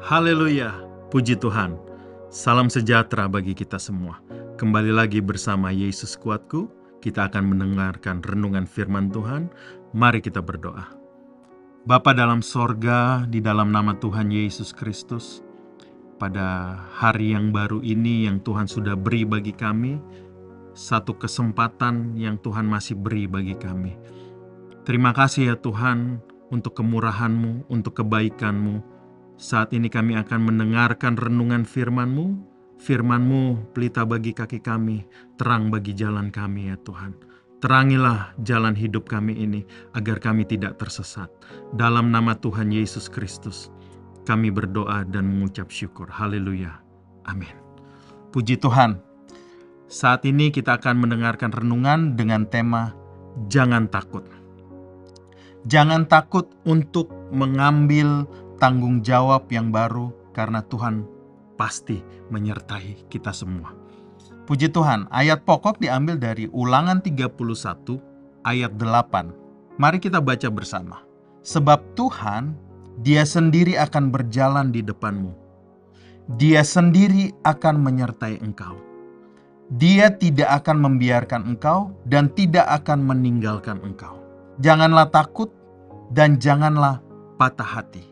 Haleluya, puji Tuhan. Salam sejahtera bagi kita semua. Kembali lagi bersama Yesus Kuatku, kita akan mendengarkan renungan firman Tuhan. Mari kita berdoa. Bapa dalam sorga, di dalam nama Tuhan Yesus Kristus, pada hari yang baru ini yang Tuhan sudah beri bagi kami, satu kesempatan yang Tuhan masih beri bagi kami. Terima kasih ya Tuhan untuk kemurahan-Mu, untuk kebaikan-Mu. Saat ini kami akan mendengarkan renungan firman-Mu. Firman-Mu pelita bagi kaki kami, terang bagi jalan kami ya Tuhan. Terangilah jalan hidup kami ini agar kami tidak tersesat. Dalam nama Tuhan Yesus Kristus, kami berdoa dan mengucap syukur. Haleluya. Amin. Puji Tuhan. Saat ini kita akan mendengarkan renungan dengan tema Jangan Takut. Jangan takut untuk mengambil tanggung jawab yang baru karena Tuhan pasti menyertai kita semua. Puji Tuhan, ayat pokok diambil dari Ulangan 31 ayat 8. Mari kita baca bersama. Sebab Tuhan, Dia sendiri akan berjalan di depanmu. Dia sendiri akan menyertai engkau. Dia tidak akan membiarkan engkau dan tidak akan meninggalkan engkau. Janganlah takut dan janganlah patah hati.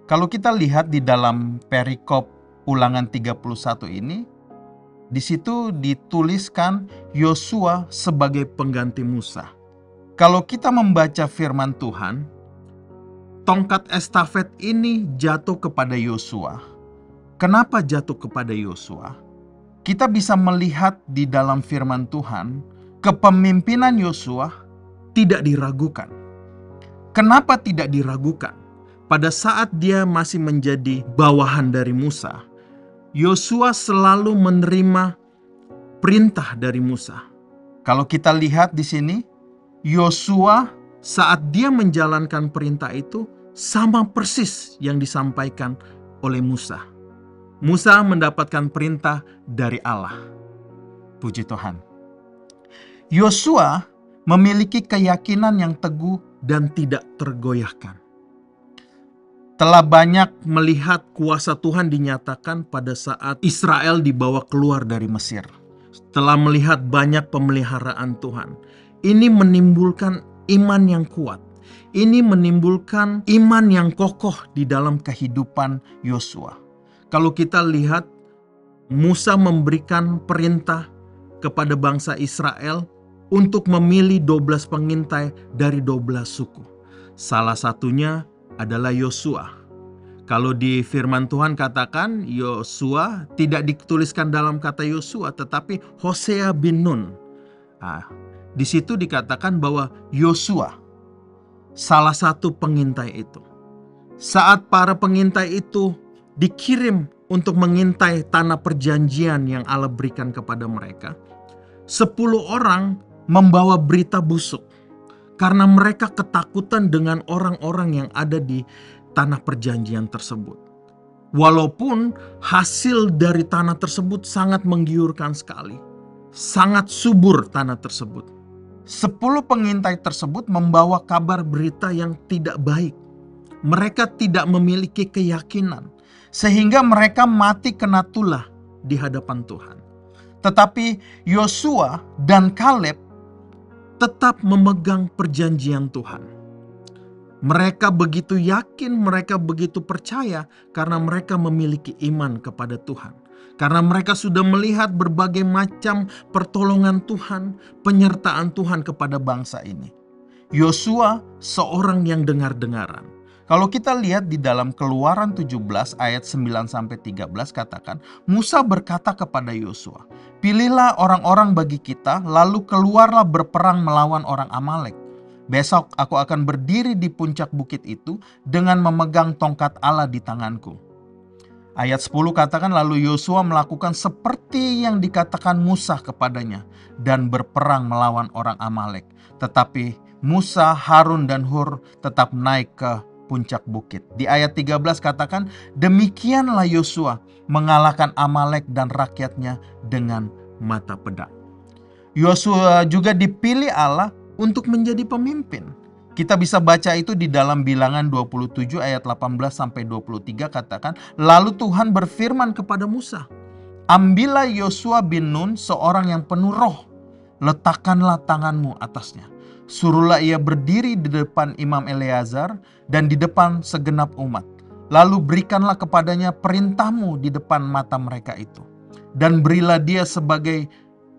Kalau kita lihat di dalam perikop Ulangan 31 ini, di situ dituliskan Yosua sebagai pengganti Musa. Kalau kita membaca firman Tuhan, tongkat estafet ini jatuh kepada Yosua. Kenapa jatuh kepada Yosua? Kita bisa melihat di dalam firman Tuhan, kepemimpinan Yosua tidak diragukan. Kenapa tidak diragukan? Pada saat dia masih menjadi bawahan dari Musa, Yosua selalu menerima perintah dari Musa. Kalau kita lihat di sini, Yosua saat dia menjalankan perintah itu sama persis yang disampaikan oleh Musa. Musa mendapatkan perintah dari Allah. Puji Tuhan. Yosua memiliki keyakinan yang teguh dan tidak tergoyahkan. Telah banyak melihat kuasa Tuhan dinyatakan pada saat Israel dibawa keluar dari Mesir. Telah melihat banyak pemeliharaan Tuhan. Ini menimbulkan iman yang kuat. Ini menimbulkan iman yang kokoh di dalam kehidupan Yosua. Kalau kita lihat, Musa memberikan perintah kepada bangsa Israel untuk memilih 12 pengintai dari 12 suku. Salah satunya adalah Yosua. Kalau di firman Tuhan katakan Yosua, tidak dituliskan dalam kata Yosua, tetapi Hosea bin Nun. Di situ dikatakan bahwa Yosua salah satu pengintai itu. Saat para pengintai itu dikirim untuk mengintai tanah perjanjian yang Allah berikan kepada mereka, 10 orang membawa berita busuk. Karena mereka ketakutan dengan orang-orang yang ada di tanah perjanjian tersebut. Walaupun hasil dari tanah tersebut sangat menggiurkan sekali. Sangat subur tanah tersebut. 10 pengintai tersebut membawa kabar berita yang tidak baik. Mereka tidak memiliki keyakinan. Sehingga mereka mati kena tulah di hadapan Tuhan. Tetapi Yosua dan Kaleb tetap memegang perjanjian Tuhan. Mereka begitu yakin, mereka begitu percaya karena mereka memiliki iman kepada Tuhan. Karena mereka sudah melihat berbagai macam pertolongan Tuhan, penyertaan Tuhan kepada bangsa ini. Yosua seorang yang dengar-dengaran. Kalau kita lihat di dalam Keluaran 17 ayat 9-13 katakan, Musa berkata kepada Yosua, "Pilihlah orang-orang bagi kita, lalu keluarlah berperang melawan orang Amalek. Besok aku akan berdiri di puncak bukit itu dengan memegang tongkat Allah di tanganku." Ayat 10 katakan, lalu Yosua melakukan seperti yang dikatakan Musa kepadanya dan berperang melawan orang Amalek. Tetapi Musa, Harun dan Hur tetap naik ke puncak bukit. Di ayat 13 katakan, demikianlah Yosua mengalahkan Amalek dan rakyatnya dengan mata pedang. Yosua juga dipilih Allah untuk menjadi pemimpin. Kita bisa baca itu di dalam Bilangan 27 ayat 18 sampai 23 katakan, lalu Tuhan berfirman kepada Musa, ambillah Yosua bin Nun, seorang yang penuh roh, letakkanlah tanganmu atasnya. Suruhlah ia berdiri di depan Imam Eleazar dan di depan segenap umat. Lalu berikanlah kepadanya perintahmu di depan mata mereka itu. Dan berilah dia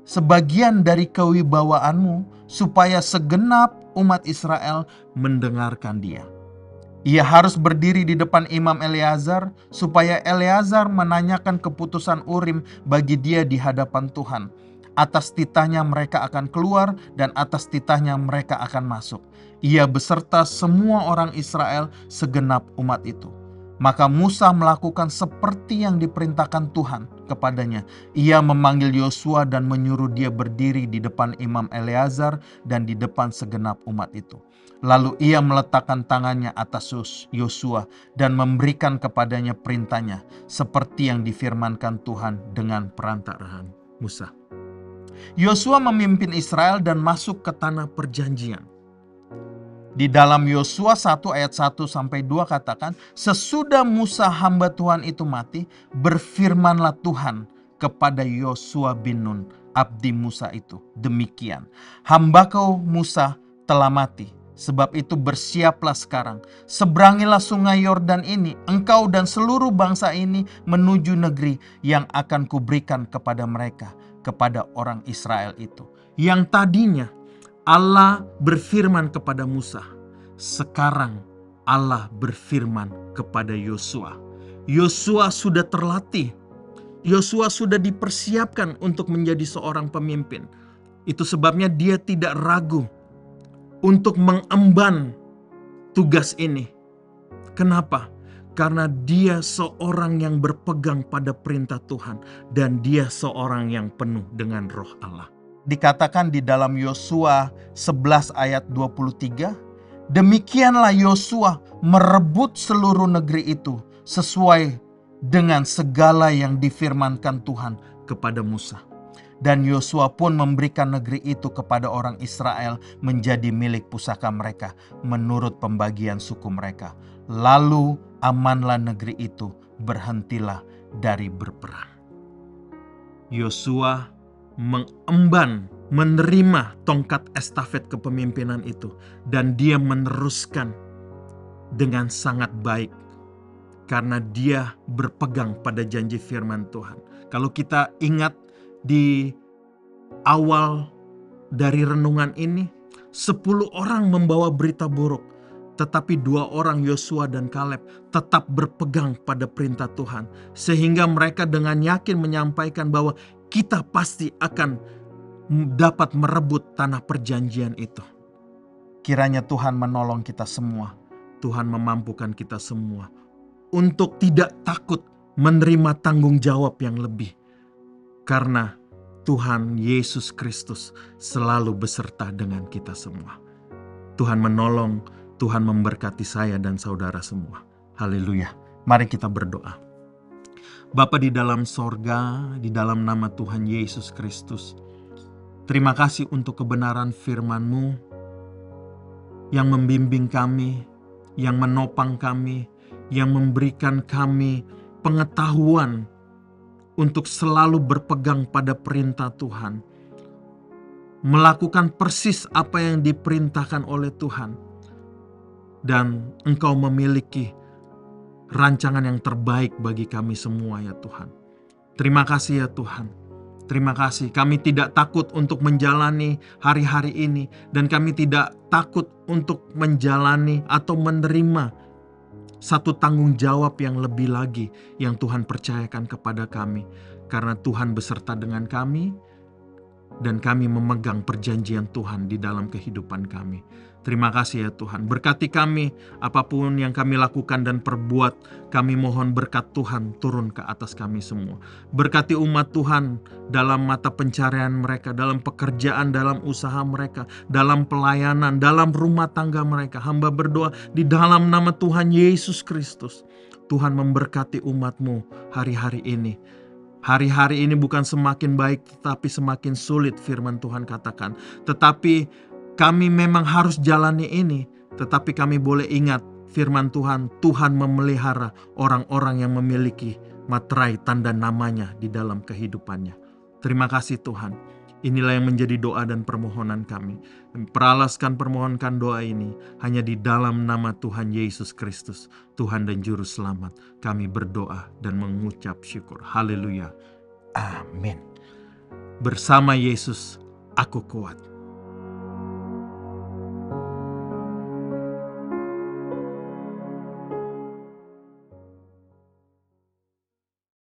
sebagian dari kewibawaanmu, supaya segenap umat Israel mendengarkan dia. Ia harus berdiri di depan Imam Eleazar, supaya Eleazar menanyakan keputusan Urim bagi dia di hadapan Tuhan. Atas titahnya mereka akan keluar dan atas titahnya mereka akan masuk. Ia beserta semua orang Israel, segenap umat itu. Maka Musa melakukan seperti yang diperintahkan Tuhan kepadanya. Ia memanggil Yosua dan menyuruh dia berdiri di depan Imam Eleazar dan di depan segenap umat itu. Lalu ia meletakkan tangannya atas Yosua dan memberikan kepadanya perintahnya, seperti yang difirmankan Tuhan dengan perantaraan Musa. Yosua memimpin Israel dan masuk ke tanah perjanjian. Di dalam Yosua 1 ayat 1 sampai 2 katakan, sesudah Musa hamba Tuhan itu mati, berfirmanlah Tuhan kepada Yosua bin Nun, abdi Musa itu, demikian, hamba-Kau Musa telah mati. Sebab itu bersiaplah sekarang, seberangilah sungai Yordan ini, engkau dan seluruh bangsa ini menuju negeri yang akan kuberikan kepada mereka, kepada orang Israel itu. Yang tadinya Allah berfirman kepada Musa, sekarang Allah berfirman kepada Yosua. Yosua sudah terlatih, Yosua sudah dipersiapkan untuk menjadi seorang pemimpin. Itu sebabnya dia tidak ragu untuk mengemban tugas ini. Kenapa? Karena dia seorang yang berpegang pada perintah Tuhan dan dia seorang yang penuh dengan Roh Allah. Dikatakan di dalam Yosua 11 ayat 23, demikianlah Yosua merebut seluruh negeri itu sesuai dengan segala yang difirmankan Tuhan kepada Musa. Dan Yosua pun memberikan negeri itu kepada orang Israel menjadi milik pusaka mereka menurut pembagian suku mereka. Lalu amanlah negeri itu, berhentilah dari berperang. Yosua mengemban, menerima tongkat estafet kepemimpinan itu, dan dia meneruskan dengan sangat baik karena dia berpegang pada janji firman Tuhan. Kalau kita ingat di awal dari renungan ini, 10 orang membawa berita buruk, tetapi 2 orang Yosua dan Kaleb tetap berpegang pada perintah Tuhan, sehingga mereka dengan yakin menyampaikan bahwa kita pasti akan dapat merebut tanah perjanjian itu. Kiranya Tuhan menolong kita semua. Tuhan memampukan kita semua untuk tidak takut menerima tanggung jawab yang lebih. Karena Tuhan Yesus Kristus selalu beserta dengan kita semua. Tuhan menolong, Tuhan memberkati saya dan saudara semua. Haleluya. Mari kita berdoa. Bapa di dalam sorga, di dalam nama Tuhan Yesus Kristus, terima kasih untuk kebenaran firman-Mu yang membimbing kami, yang menopang kami, yang memberikan kami pengetahuan untuk selalu berpegang pada perintah Tuhan, melakukan persis apa yang diperintahkan oleh Tuhan, dan Engkau memiliki rancangan yang terbaik bagi kami semua ya Tuhan. Terima kasih ya Tuhan. Terima kasih, kami tidak takut untuk menjalani hari-hari ini, dan kami tidak takut untuk menjalani atau menerima satu tanggung jawab yang lebih lagi yang Tuhan percayakan kepada kami. Karena Tuhan beserta dengan kami, dan kami memegang perjanjian Tuhan di dalam kehidupan kami. Terima kasih ya Tuhan. Berkati kami apapun yang kami lakukan dan perbuat. Kami mohon berkat Tuhan turun ke atas kami semua. Berkati umat Tuhan dalam mata pencarian mereka, dalam pekerjaan, dalam usaha mereka, dalam pelayanan, dalam rumah tangga mereka. Hamba berdoa di dalam nama Tuhan Yesus Kristus. Tuhan memberkati umat-Mu hari-hari ini. Hari-hari ini bukan semakin baik tetapi semakin sulit, firman Tuhan katakan. Tetapi kami memang harus jalani ini Tetapi kami boleh ingat firman Tuhan, Tuhan memelihara orang-orang yang memiliki materai tanda namanya di dalam kehidupannya. Terima kasih Tuhan. Inilah yang menjadi doa dan permohonan kami. Peralaskan permohonkan doa ini hanya di dalam nama Tuhan Yesus Kristus, Tuhan dan Juru Selamat. Kami berdoa dan mengucap syukur. Haleluya. Amin. Bersama Yesus, aku kuat.